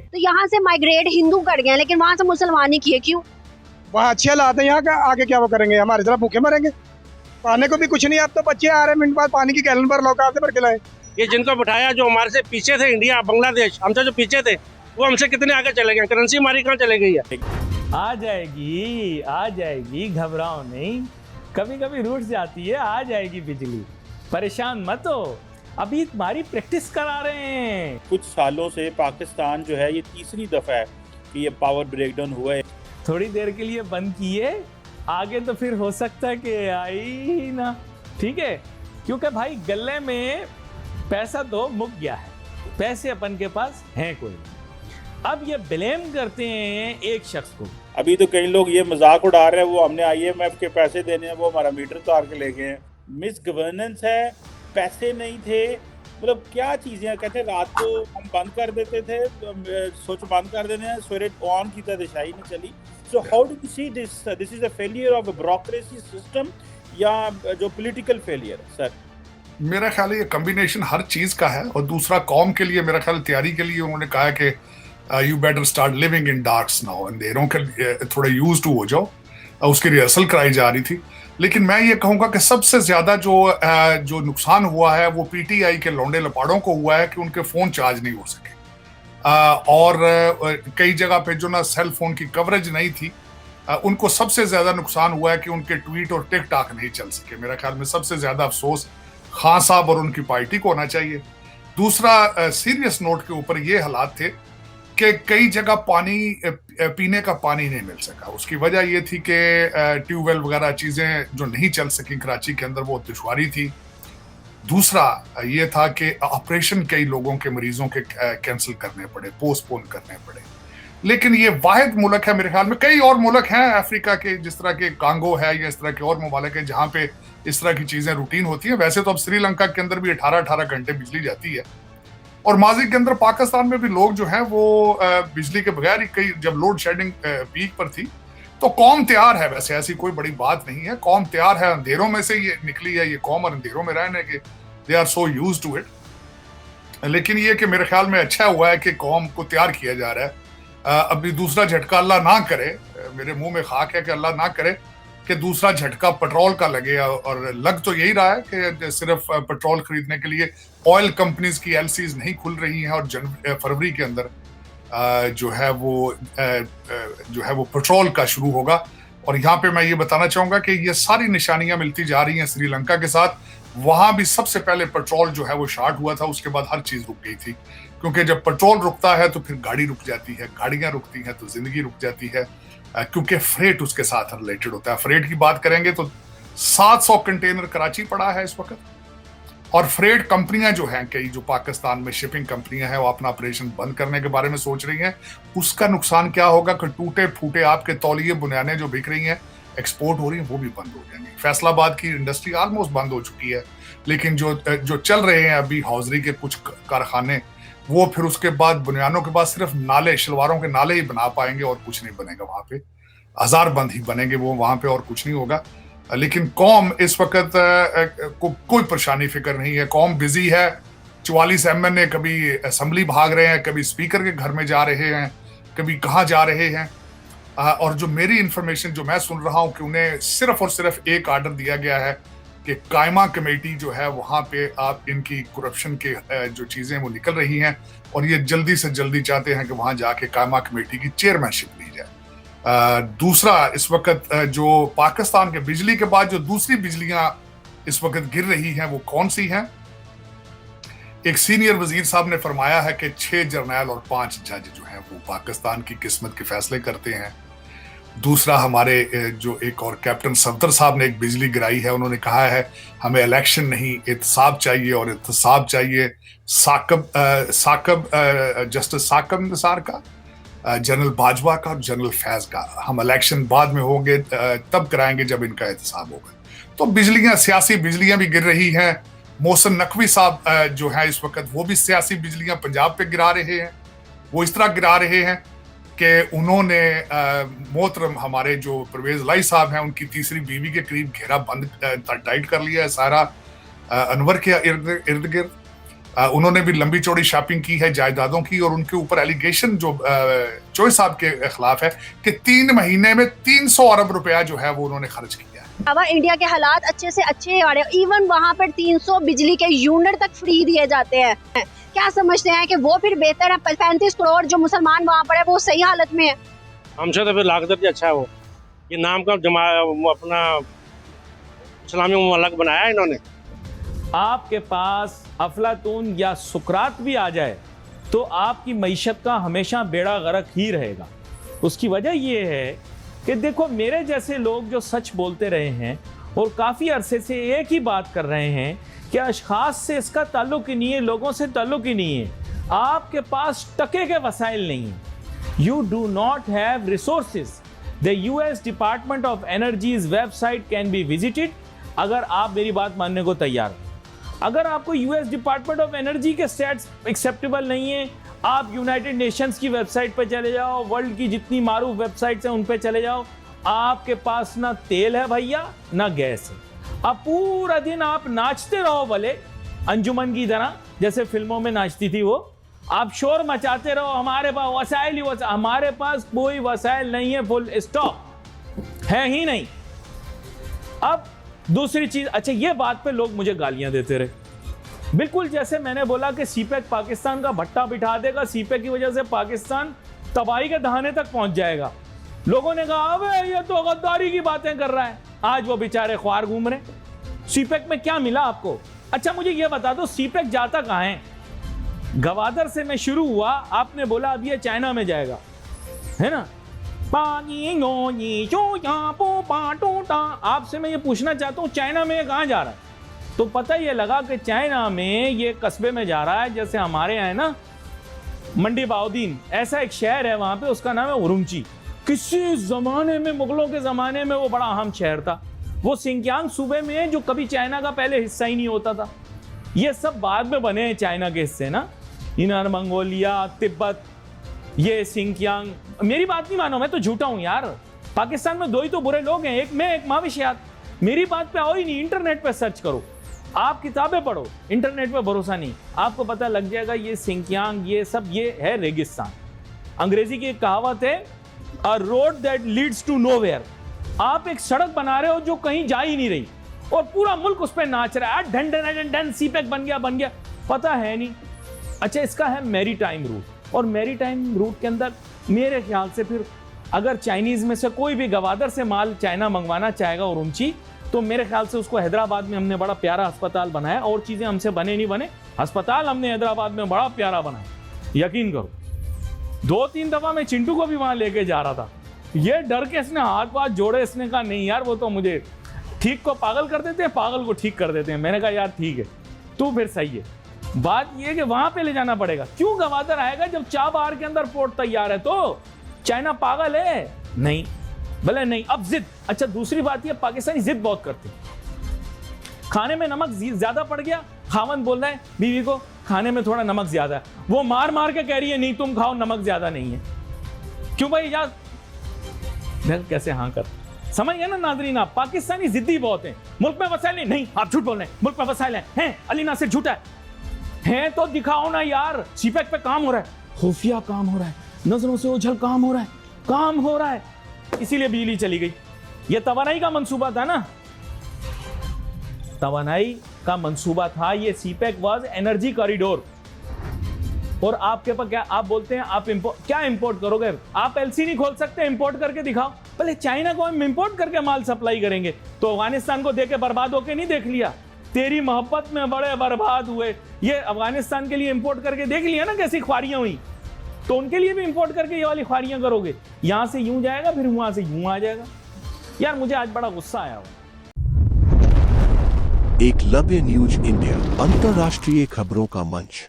तो यहाँ से माइग्रेट हिंदू कर गए, लेकिन वहाँ से मुसलमानी किए, क्यों? वहाँ अच्छे हालात है, यहाँ का आगे क्या वो करेंगे? हमारी तरह भूखे मरेंगे, खाने को भी कुछ नहीं। अब तो बच्चे आ रहे हैं मिनट बाद पानी की गैलन भर लो, कहाँ से भर के लाए? ये जिनको बिठाया जो हमारे से पीछे थे, इंडिया बांग्लादेश हमसे जो पीछे थे, वो हमसे कितने आगे चले गए। करेंसी हमारी कहाँ चले गई है? आ जाएगी, घबराओ नहीं। कभी कभी रूठ जाती है, आ जाएगी बिजली, परेशान मत हो, अभी तुम्हारी प्रैक्टिस करा रहे हैं। कुछ सालों से पाकिस्तान जो है, ये तीसरी दफा है कि ये पावर ब्रेकडाउन हुआ है। थोड़ी देर के लिए बंद किए, आगे तो फिर हो सकता है कि आई ही ना। ठीक है, क्योंकि भाई गले में पैसा तो मुक गया है, पैसे अपन के पास हैं कोई। अब ये ब्लेम करते हैं एक शख्स को। अभी तो कई लोग ये मजाक उड़ा रहे हैं, वो हमने IMF के पैसे देने हैं, वो हमारा मीटर तार के ले गए हैं। मिस गवर्नेंस है, पैसे नहीं थे, मतलब क्या चीजें हैं। कहते हैं रात को हम बंद कर देते थे, सोच बंद कर देने हैं, सवेरे ऑन की दिशाई नहीं चली। So how do you see this is a failure of a bureaucracy system या जो पॉलिटिकल फेलियर है? सर मेरा ख्याल है ये कॉम्बिनेशन हर चीज का है। और दूसरा, कौम के लिए मेरा ख्याल तैयारी के लिए उन्होंने कहा कि you better start living in darks now, अंधेरों के थोड़ा यूज्ड टू हो जाओ। उसकी रिहर्सल कराई जा रही थी। लेकिन मैं ये कहूंगा कि सबसे ज्यादा जो नुकसान हुआ है वो PTI के लौंडे लपाड़ों को हुआ है कि उनके फोन चार्ज नहीं हो सके। और कई जगह पे जो ना सेल फोन की कवरेज नहीं थी, उनको सबसे ज्यादा नुकसान हुआ है कि उनके ट्वीट और टिकटॉक नहीं चल सके। मेरा ख्याल में सबसे ज्यादा अफसोस खान साहब और उनकी पार्टी को होना चाहिए। दूसरा, सीरियस नोट के ऊपर ये हालात थे कि कई जगह पानी, पीने का पानी नहीं मिल सका। उसकी वजह ये थी कि ट्यूबवेल वगैरह चीजें जो नहीं चल सकी कराची के अंदर, वो दुश्वारी थी। दूसरा ये था कि ऑपरेशन कई लोगों के, मरीजों के कैंसिल करने पड़े, पोस्टपोन करने पड़े। लेकिन ये वाहिद मुल्क है मेरे ख्याल में, कई और मुल्क हैं अफ्रीका के, जिस तरह के कांगो है या इस तरह के और ममालिक है जहाँ पे इस तरह की चीजें रूटीन होती है। वैसे तो अब श्रीलंका के अंदर भी 18-18 घंटे बिजली जाती है। और माजी के अंदर पाकिस्तान में भी लोग जो हैं वो बिजली के बगैर ही, कई जब लोड शेडिंग पीक पर थी, तो कौम तैयार है। वैसे ऐसी कोई बड़ी बात नहीं है, कौम तैयार है। अंधेरों में से ये निकली है ये कौम, और अंधेरों में रहने के they are so used to it. लेकिन ये कि मेरे ख्याल में अच्छा हुआ है कि कौम को तैयार किया जा रहा है। अभी दूसरा झटका अल्लाह ना करे, मेरे मुंह में खाक है कि अल्लाह ना करे कि दूसरा झटका पेट्रोल का लगे। और लग तो यही रहा है कि सिर्फ पेट्रोल खरीदने के लिए ऑयल कंपनीज की LCs नहीं खुल रही हैं, और फरवरी के अंदर जो है वो पेट्रोल का शुरू होगा। और यहाँ पे मैं ये बताना चाहूंगा कि ये सारी निशानियां मिलती जा रही हैं श्रीलंका के साथ। वहां भी सबसे पहले पेट्रोल जो है वो शार्ट हुआ था, उसके बाद हर चीज रुक गई थी। क्योंकि जब पेट्रोल रुकता है तो फिर गाड़ी रुक जाती है, गाड़ियां रुकती हैं तो जिंदगी रुक जाती है, क्योंकि फ्रेट उसके साथ रिलेटेड होता है। फ्रेट की बात करेंगे तो 700 कंटेनर कराची पड़ा है इस वक्त। और फ्रेट कंपनियां जो हैं, कई जो पाकिस्तान में शिपिंग कंपनियां हैं, वो अपना ऑपरेशन बंद करने के बारे में सोच रही हैं। उसका नुकसान क्या होगा कि टूटे फूटे आपके तौलिए बुनियादें जो बिक रही हैं, एक्सपोर्ट हो रही हैं, वो भी बंद हो जाएंगी। फैसलाबाद की इंडस्ट्री ऑलमोस्ट बंद हो चुकी है, लेकिन जो चल रहे हैं अभी हौजरी के कुछ कारखाने, वो फिर उसके बाद बुनियादों के बाद सिर्फ नाले, शलवारों के नाले ही बना पाएंगे और कुछ नहीं बनेगा वहां पे। हजार बंद ही बनेंगे वो वहां पे, और कुछ नहीं होगा। लेकिन कौम इस वक्त कोई परेशानी फिक्र नहीं है, कौम बिजी है। 44 MNA कभी असेंबली भाग रहे हैं, कभी स्पीकर के घर में जा रहे हैं, कभी कहाँ जा रहे हैं। और जो मेरी इंफॉर्मेशन जो मैं सुन रहा हूँ कि उन्हें सिर्फ और सिर्फ एक आर्डर दिया गया है कि कायमा कमेटी जो है वहां पे आप इनकी करप्शन के जो चीजें वो निकल रही हैं, और ये जल्दी से जल्दी चाहते हैं कि वहां जाके कायमा कमेटी की चेयरमैनशिप ली जाए। दूसरा, इस वक्त जो पाकिस्तान के बिजली के बाद जो दूसरी बिजलियां इस वक्त गिर रही हैं, वो कौन सी हैं? एक सीनियर वजीर साहब ने फरमाया है कि 6 जर्नैल और 5 जज जो हैं वो पाकिस्तान की किस्मत के फैसले करते हैं। दूसरा, हमारे जो एक और कैप्टन सफदर साहब ने एक बिजली गिराई है, उन्होंने कहा है हमें इलेक्शन नहीं, एहतसाब चाहिए, और एहतसाब चाहिए जस्टिस साकब निसार का, जनरल बाजवा का और जनरल फैज का। हम इलेक्शन बाद में होंगे तब कराएंगे जब इनका एहतसाब होगा। तो बिजलियां, सियासी बिजलियां भी गिर रही हैं। मोहसिन नकवी साहब जो है इस वक्त, वो भी सियासी बिजलियां पंजाब पे गिरा रहे हैं। वो इस तरह गिरा रहे हैं कि उन्होंने मोहतरम हमारे जो परवेज लाई साहब हैं, उनकी तीसरी बीवी के करीब घेरा बंद टाइट कर लिया है सारा अनवर के इर्द गिर्द। उन्होंने भी लंबी चौड़ी शॉपिंग की है जायदादों की, और उनके ऊपर एलिगेशन जो चोई साहब के खिलाफ है कि 3 महीने में 300 अरब रुपया जो है वो उन्होंने खर्च किया है। अब इंडिया के हालात अच्छे से अच्छे आ रहे हैं, इवन वहाँ पर 300 बिजली के यूनिट तक फ्री दिए जाते हैं। क्या समझते हैं कि वो फिर बेहतर है? 35 करोड़ जो मुसलमान वहाँ पर है वो सही हालत में है? हमसे तो फिर लाख दर्जे अच्छा है वो। ये नाम का अपना इस्लामी मुल्क बनाया है इन्होंने। आपके पास अफलातून या सुकरात भी आ जाए तो आपकी मईशत का हमेशा बेड़ा गर्क ही रहेगा। उसकी वजह यह है कि देखो, मेरे जैसे लोग जो सच बोलते रहे हैं और काफ़ी अरसे से एक ही बात कर रहे हैं कि अशखास से इसका ताल्लुक ही नहीं है, लोगों से ताल्लुक ही नहीं है। आपके पास टके के वसाइल नहीं है। You do not have resources. The US department of energies website can be visited, अगर आप मेरी बात मानने को तैयार हो। अगर आपको US डिपार्टमेंट ऑफ एनर्जी के स्टैट्स एक्सेप्टेबल नहीं है, आप यूनाइटेड नेशंस की वेबसाइट पर चले जाओ, वर्ल्ड की जितनी मारूफ वेबसाइट्स हैं उन पर चले जाओ। आपके पास ना तेल है भैया, ना गैस है। अब पूरा दिन आप नाचते रहो भले अंजुमन की तरह, जैसे फिल्मों में नाचती थी वो। आप शोर मचाते रहो, हमारे पास वसाइल ही वसाइल। हमारे पास कोई वसाइल नहीं है, फुल स्टॉप है ही नहीं। अब दूसरी चीज, अच्छा ये बात पे लोग मुझे गालियां देते रहे, बिल्कुल जैसे मैंने बोला कि सीपेक पाकिस्तान का भट्टा बिठा देगा, सीपेक की वजह से पाकिस्तान तबाही के दहाने तक पहुंच जाएगा। लोगों ने कहा अबे ये तो गद्दारी की बातें कर रहा है। आज वो बेचारे ख्वार घूम रहे। सीपेक में क्या मिला आपको? अच्छा मुझे ये बता दो, सीपेक जाता कहां है? गवादर से मैं शुरू हुआ, आपने बोला अब ये चाइना में जाएगा, है ना? आपसे मैं ये पूछना चाहता हूँ, चाइना में कहाँ जा रहा है? तो पता ये लगा कि चाइना में ये कस्बे में जा रहा है, जैसे हमारे यहाँ है ना मंडी बाउदीन, ऐसा एक शहर है वहाँ पे, उसका नाम है उरुमची। किसी जमाने में, मुगलों के जमाने में वो बड़ा अहम शहर था। वो सिंकियांग सूबे में, जो कभी चाइना का पहले हिस्सा ही नहीं होता था। ये सब बाद में बने हैं चाइना के हिस्से ना, इनर मंगोलिया, तिब्बत, ये सिंकियांग। मेरी बात नहीं मानो, मैं तो झूठा हूं यार। पाकिस्तान में 2 ही तो बुरे लोग हैं, एक मैं एक माविशियात। मेरी बात पे आओ ही नहीं, इंटरनेट पे सर्च करो, आप किताबें पढ़ो, इंटरनेट पे भरोसा नहीं, आपको पता लग जाएगा। ये सिंकियांग, ये सब ये है रेगिस्तान। अंग्रेजी की एक कहावत है, a road that leads to nowhere. आप एक सड़क बना रहे हो जो कहीं जा ही नहीं रही और पूरा मुल्क उस पर नाच रहा है, ढन ढन ढन सीपेक बन गया, पता है नहीं। अच्छा इसका है मैरी टाइम रूट, और मैरी टाइम रूट के अंदर मेरे ख्याल से फिर अगर चाइनीज में से कोई भी गवादर से माल चाइना मंगवाना चाहेगा उरुमची, तो मेरे ख्याल से उसको हैदराबाद में हमने बड़ा प्यारा अस्पताल बनाया। और चीजें हमसे बने नहीं बने, अस्पताल हमने हैदराबाद में बड़ा प्यारा बनाया, यकीन करो। 2-3 दफा मैं चिंटू को भी वहां लेके जा रहा था, ये डर के इसने हाथ जोड़े, इसने कहा नहीं यार वो तो मुझे ठीक को पागल कर देते हैं, पागल को ठीक कर देते हैं। मैंने कहा यार ठीक है, तू फिर सही है। बात यह कि वहां पे ले जाना पड़ेगा। क्यों गवादर आएगा जब चाबहार के अंदर पोर्ट तैयार है? तो चाइना पागल है? नहीं, भले नहीं, अब जिद। अच्छा दूसरी बात यह, पाकिस्तानी जिद बहुत करते हैं। खाने में नमक ज्यादा पड़ गया, खावन बोल रहा है बीवी को खाने में थोड़ा नमक ज्यादा है, वो मार मार के कह रही है नहीं तुम खाओ, नमक ज्यादा नहीं है। क्यों भाई यार? कैसे हाँ कर, समझ गए ना नाज़रीन आप? पाकिस्तानी जिद्दी बहुत हैं। मुल्क में वसाइल नहीं, आप झूठ बोल रहे हैं, मुल्क में वसाइल हैं। अली नासिर झूठा है तो दिखाओ ना यार। सीपेक पे काम हो रहा है, खुफिया काम हो रहा है, नजरों से ओझल काम हो रहा है, इसीलिए बिजली चली गई। ये तवानाई का मंसूबा था ना, तवानाई का मंसूबा था ये। CPEC was energy corridor. और आपके पास क्या, आप बोलते हैं आप क्या इंपोर्ट करोगे? आप एलसी नहीं खोल सकते, इंपोर्ट करके दिखाओ। पहले चाइना को हम इंपोर्ट करके माल सप्लाई करेंगे, तो अफगानिस्तान को देके बर्बाद होके नहीं देख लिया? तेरी मोहब्बत में बड़े बर्बाद हुए। ये अफगानिस्तान के लिए इंपोर्ट करके देख लिया ना कैसी ख्वारियां हुई, तो उनके लिए भी इंपोर्ट करके ये वाली ख्वारियां करोगे। यहां से यूं जाएगा, फिर वहां से यूं आ जाएगा। यार मुझे आज बड़ा गुस्सा आया। एकलव्य न्यूज इंडिया, अंतर्राष्ट्रीय खबरों का मंच।